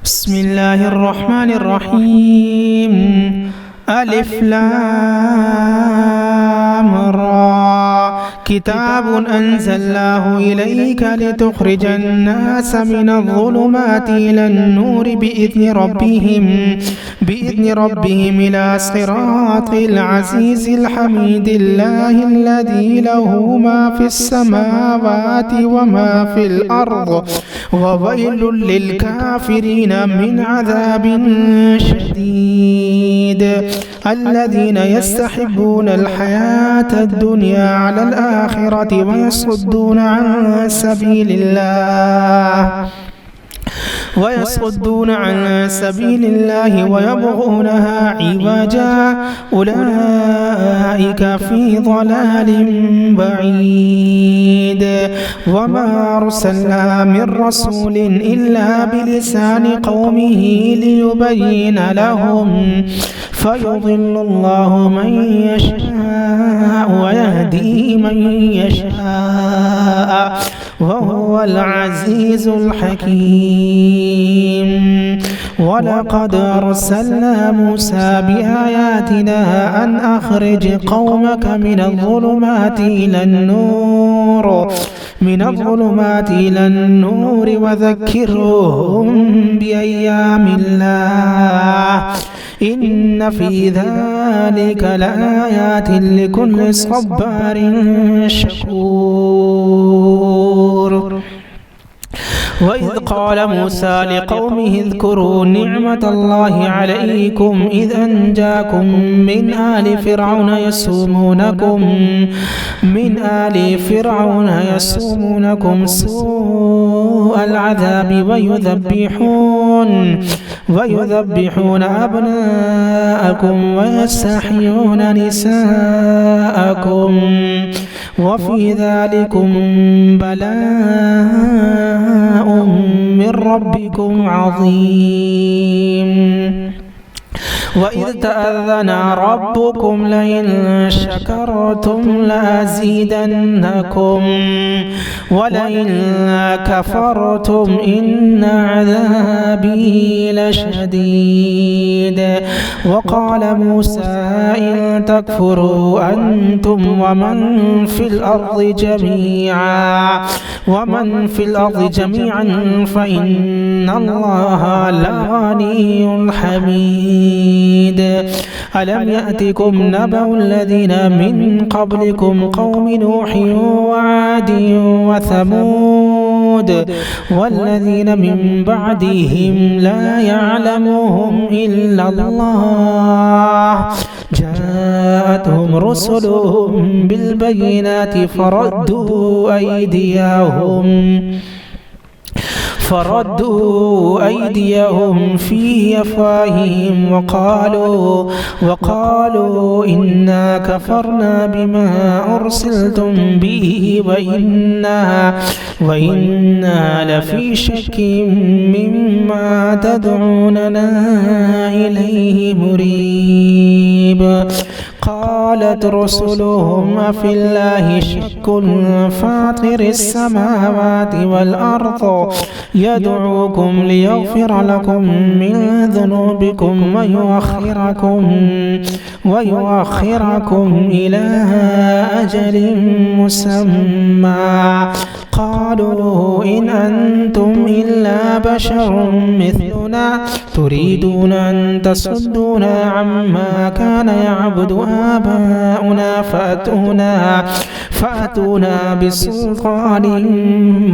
بسم الله الرحمن الرحيم. ألف لام را كتاب أنزلناه إليك لتخرج الناس من الظلمات إلى النور بإذن ربهم إلى صراط العزيز الحميد الله الذي له ما في السماوات وما في الأرض وويل للكافرين من عذاب شديد. الذين يستحبون الحياة الدنيا على الآخرة ويصدون عن سبيل الله ويبغونها عوجا أولئك في ضلال بعيد. وما أرسلنا من رسول إلا بلسان قومه ليبين لهم فيضل الله من يشاء ويهدي من يشاء وهو العزيز الحكيم. ولقد أرسلنا موسى بآياتنا أن أخرج قومك من الظلمات إلى النور وذكرهم بأيام الله إن في ذلك لآيات لكل صبار شكور. وإذ قال موسى لقومه اذكروا نعمة الله عليكم إذ أنجاكم من آل فرعون يسومونكم سوء العذاب ويذبحون أبناءكم ويستحيون نساءكم وفي ذلكم بلاء من ربكم عظيم. وإذ تأذن ربكم لئن شكرتم لأزيدنكم ولئن كفرتم إن عذابي لشديد. وقال موسى إن تكفروا أنتم ومن في الأرض جميعا فإن الله لغني حميد. ألم يأتكم نبأ الذين من قبلكم قوم نوح وعاد وثمود والذين من بعدهم لا يعلمهم إلا الله جاءتهم رسلهم بالبينات فردوا أيديهم في أفواههم وقالوا إنا كفرنا بما أرسلتم به وإنا لفي شك مما تدعوننا إليه مريب. قالت رسلهم أفي الله شك فاطر السماوات والأرض يدعوكم ليغفر لكم من ذنوبكم ويؤخركم إلى أجل مسمى. قالوا إن أنتم إلا بشر مثلنا تريدون أن تصدونا عما كان يعبد آباؤنا فأتونا بسلطان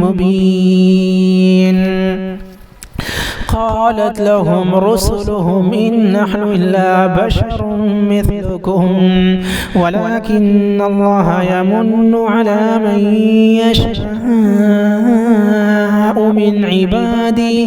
مبين. قالت لهم رسلهم إن نحن إلا بشر مثلكم ولكن الله يمن على من يشاء من عباده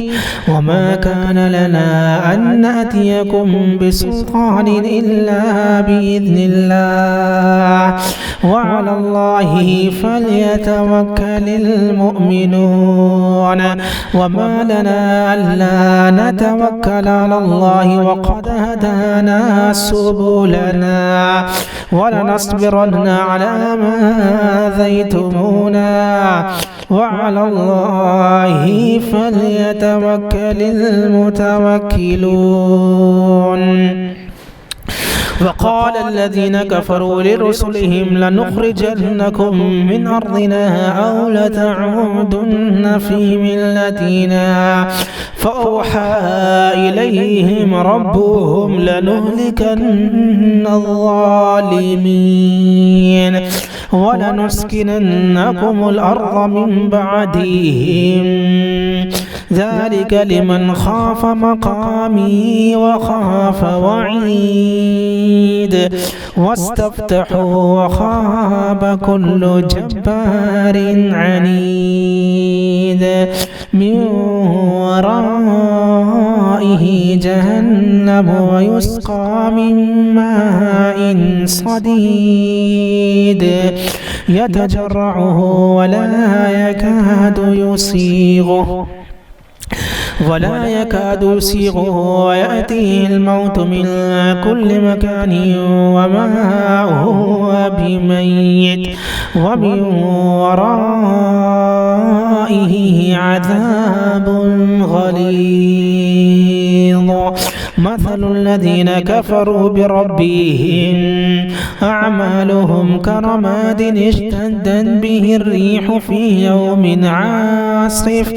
وما كان لنا أن نأتيكم بسلطان إلا بإذن الله وعلى الله فليتوكل المؤمنون. وما لنا ألا نتوكل على الله وقد هدانا سبلنا ولنصبرن على ما آذيتمونا وعلى الله فليتوكل المتوكلون. وقال الذين كفروا لرسلهم لنخرجنكم من أرضنا أو لتعودن في ملتنا فأوحى إليهم ربهم لنهلكن الظالمين ولنسكننكم الأرض من بعدهم ذلك لمن خاف مقامي وخاف وعيد واستفتحوا وخاب كل جبار عنيد من ورائه جهنم ويسقى من ماء صديد يتجرعه ولا يكاد يسيغه ويأتيه الموت من كل مكان وما هو بميت ومن ورائه عذاب غليظ. مثل الذين كفروا بربهم أعمالهم كرماد اشتدت به الريح في يوم عاصف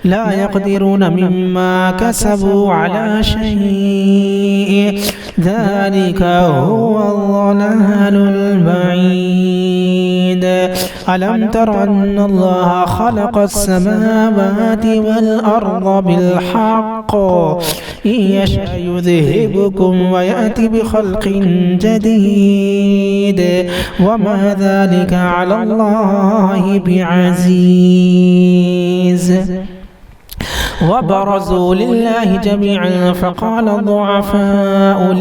لا يقدرون مما كسبوا على شيء ذلك هو الضلال البعيد. ألم تر أن الله خلق السماوات والأرض بالحق إن يشاء يذهبكم ويأتي بخلق جديد وما ذلك على الله بعزيز. وبرزوا لله جميعا فقال الضعفاء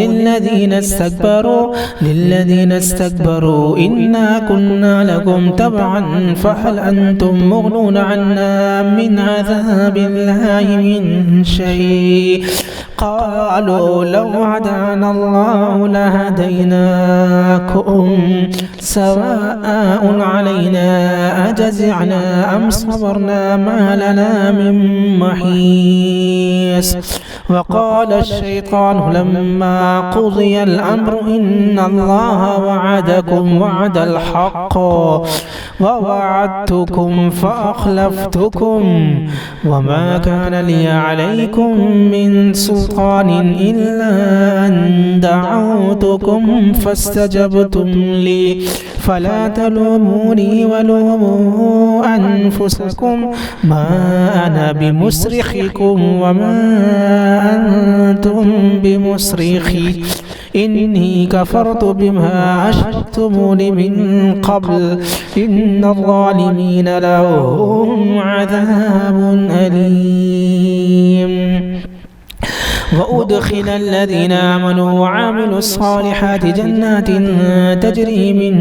للذين استكبروا إنا كنا لكم تبعا فهل أنتم مغنون عنا من عذاب الله من شيء قالوا لو هدانا الله لهديناكم سواء علينا أجزعنا أم صبرنا ما لنا من محيص. وقال الشيطان لما قضي الأمر إن الله وعدكم وعد الحق ووعدتكم فأخلفتكم وما كان لي عليكم من سلطان إلا أن دعوتكم فاستجبتم لي فلا تلوموني ولوموا أنفسكم ما أنا بمصرخكم وما أنتم بمصرخي إني كفرت بما أشركتمون من قبل إن الظالمين لهم عذاب أليم. وأدخل الذين آمنوا وعملوا الصالحات جنات تجري من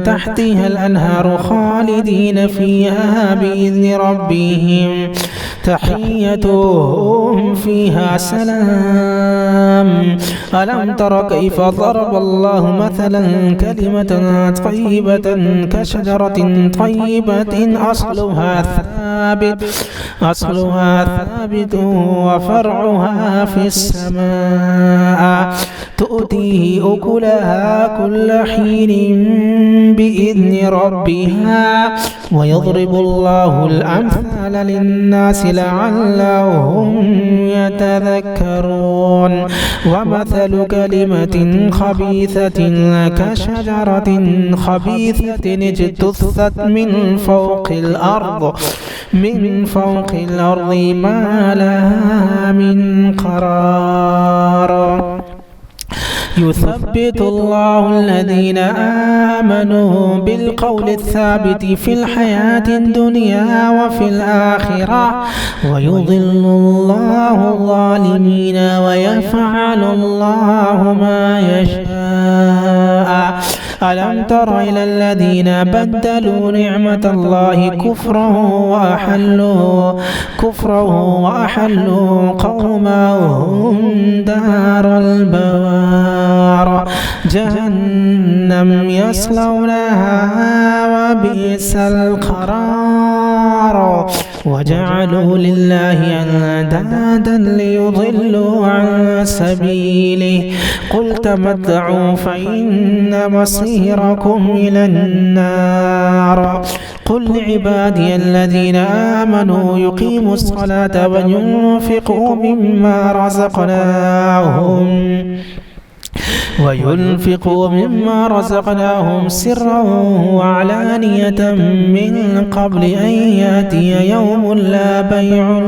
تحتها الأنهار خالدين فيها بإذن ربهم تحيتهم فيها سلام. ألم تر كيف ضرب الله مثلا كلمة طيبة كشجرة طيبة أصلها ثابت وفرعها في السماء تؤتي أكلها كل حين بإذن ربها ويضرب الله الأمثال للناس لعلهم يتذكرون. ومثل كلمة خبيثة كشجرة خبيثة اجتثت من فوق الأرض ما لها من قرار. يثبت الله الذين آمنوا بالقول الثابت في الحياة الدنيا وفي الآخرة ويضل الله الظالمين ويفعل الله ما يشاء. ألم تر إلى الذين بدلوا نعمة الله كفرا وأحلوا قومهم دار البوار جهنم يصلونها وبئس القرار وجعلوا لله أندادا ليضلوا عن سبيله قل تمتعوا فإن مصيركم إلى النار قل لعبادي الذين آمنوا يقيموا الصلاة وينفقوا مما رزقناهم سرا وعلانية من قبل أن يأتي يوم لا بيع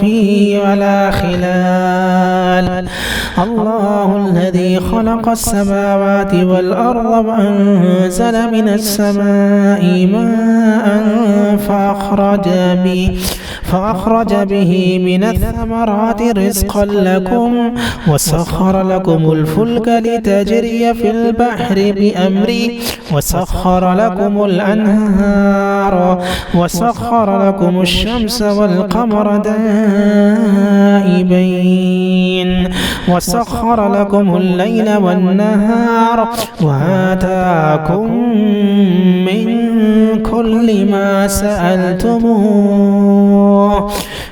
فيه ولا خلال الله الذي خلق السماوات والأرض وأنزل من السماء ماء فأخرج به من الثمرات رزقا لكم وسخر لكم الفلك لتجري في البحر بأمره وسخر لكم الأنهار وسخر لكم الشمس والقمر دائبين وسخر لكم الليل والنهار وآتاكم من كل ما سألتموه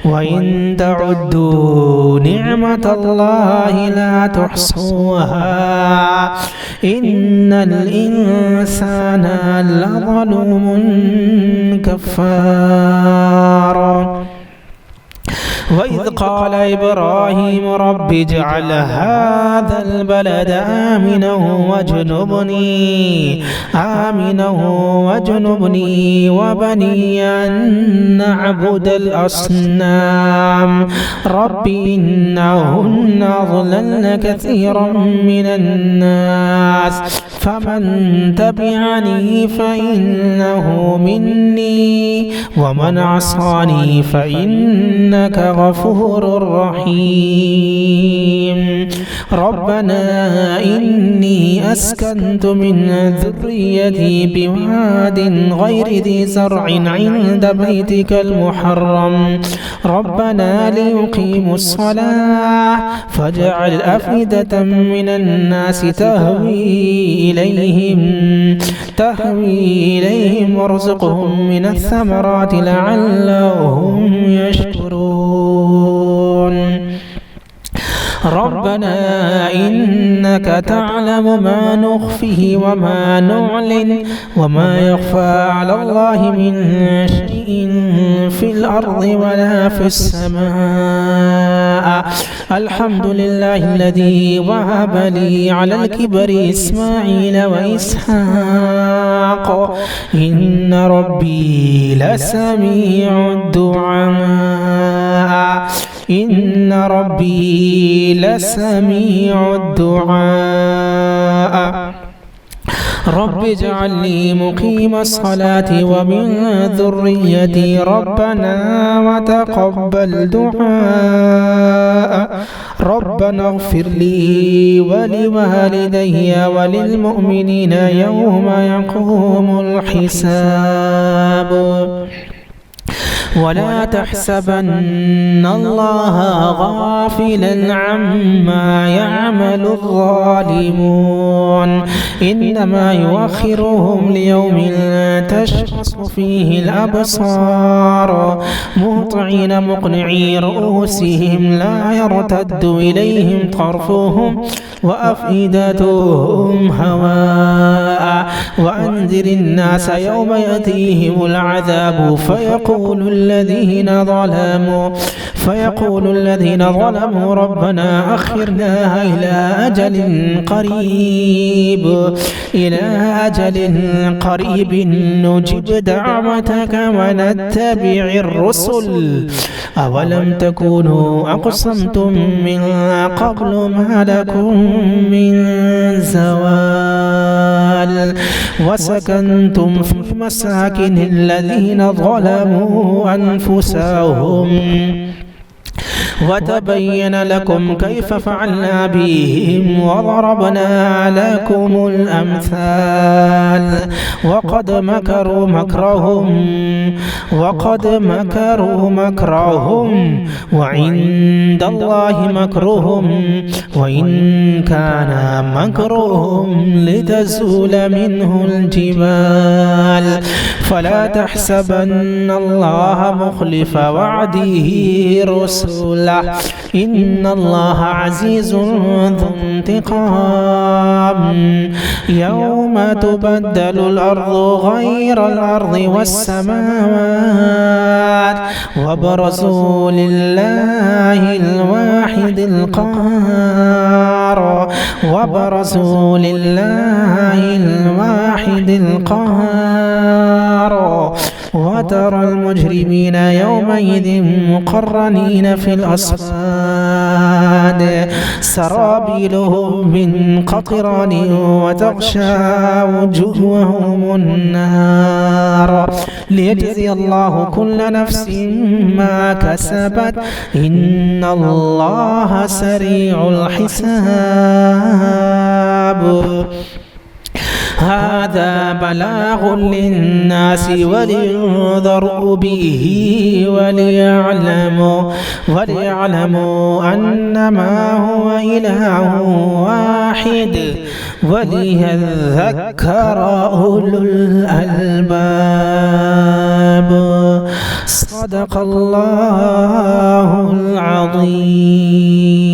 وإن تعدوا نعمة الله لا تحصوها إن الإنسان لظلوم كفار وإذ قال إبراهيم رب اجعل هذا البلد آمنا واجنبني وبني أن نعبد الأصنام رب إنهن أضللن كثيرا من الناس فمن تبعني فإنه مني ومن عصاني فإنك غفور رحيم ربنا إني أسكنت من ذريتي بواد غير ذي زرع عند بيتك المحرم ربنا ليقيموا الصلاة فاجعل أفئدة من الناس تهوي إليهم وارزقهم من الثمرات لعلهم يشكرون ربنا إنك تعلم ما نخفيه وما نعلن وما يخفى على الله من شيء في الأرض ولا في السماء الحمد لله الذي وهب لي على الكبر إسماعيل وإسحاق إن ربي لسميع الدعاء رب اجعل لي مقيم الصلاة ومن ذريتي ربنا وتقبل دعاء ربنا اغفر لي ولوالدي وللمؤمنين يوم يقوم الحساب ولا تحسبن الله غافلا عما يعمل الظالمون إنما يؤخرهم ليوم تشخص فيه الأبصار مهطعين مقنعي رؤوسهم لا يرتد إليهم طرفهم وأفئدتهم هواء وأنذر الناس يوم يأتيهم العذاب فيقول الذين ظلموا ربنا أخرنا إلى أجل قريب نجب دعوتك ونتبع الرسل أولم تكونوا أقسمتم من قبل ما لكم من زوال وسكنتم في مساكن الذين ظلموا أنفسهم وتبين لكم كيف فعلنا بهم وضربنا لكم الأمثال وقد مكروا مكرهم وعند الله مكرهم وإن كان مكرهم لتزول منه الجبال فلا تحسبن الله مخلف وعده رسله إن الله عزيز ذو انتقام يوم تبدل الأرض غير الأرض والسماوات وبرزوا لله الواحد القهار وترى المجرمين يومئذ مقرنين في الأصفاد سرابيلهم من قطران وتغشى وجوههم النار ليجزي الله كل نفس ما كسبت إن الله سريع الحساب هذا بلاغ للناس ولينذروا به وليعلموا أنما هو إله واحد وليذكر أولو الألباب صدق الله العظيم.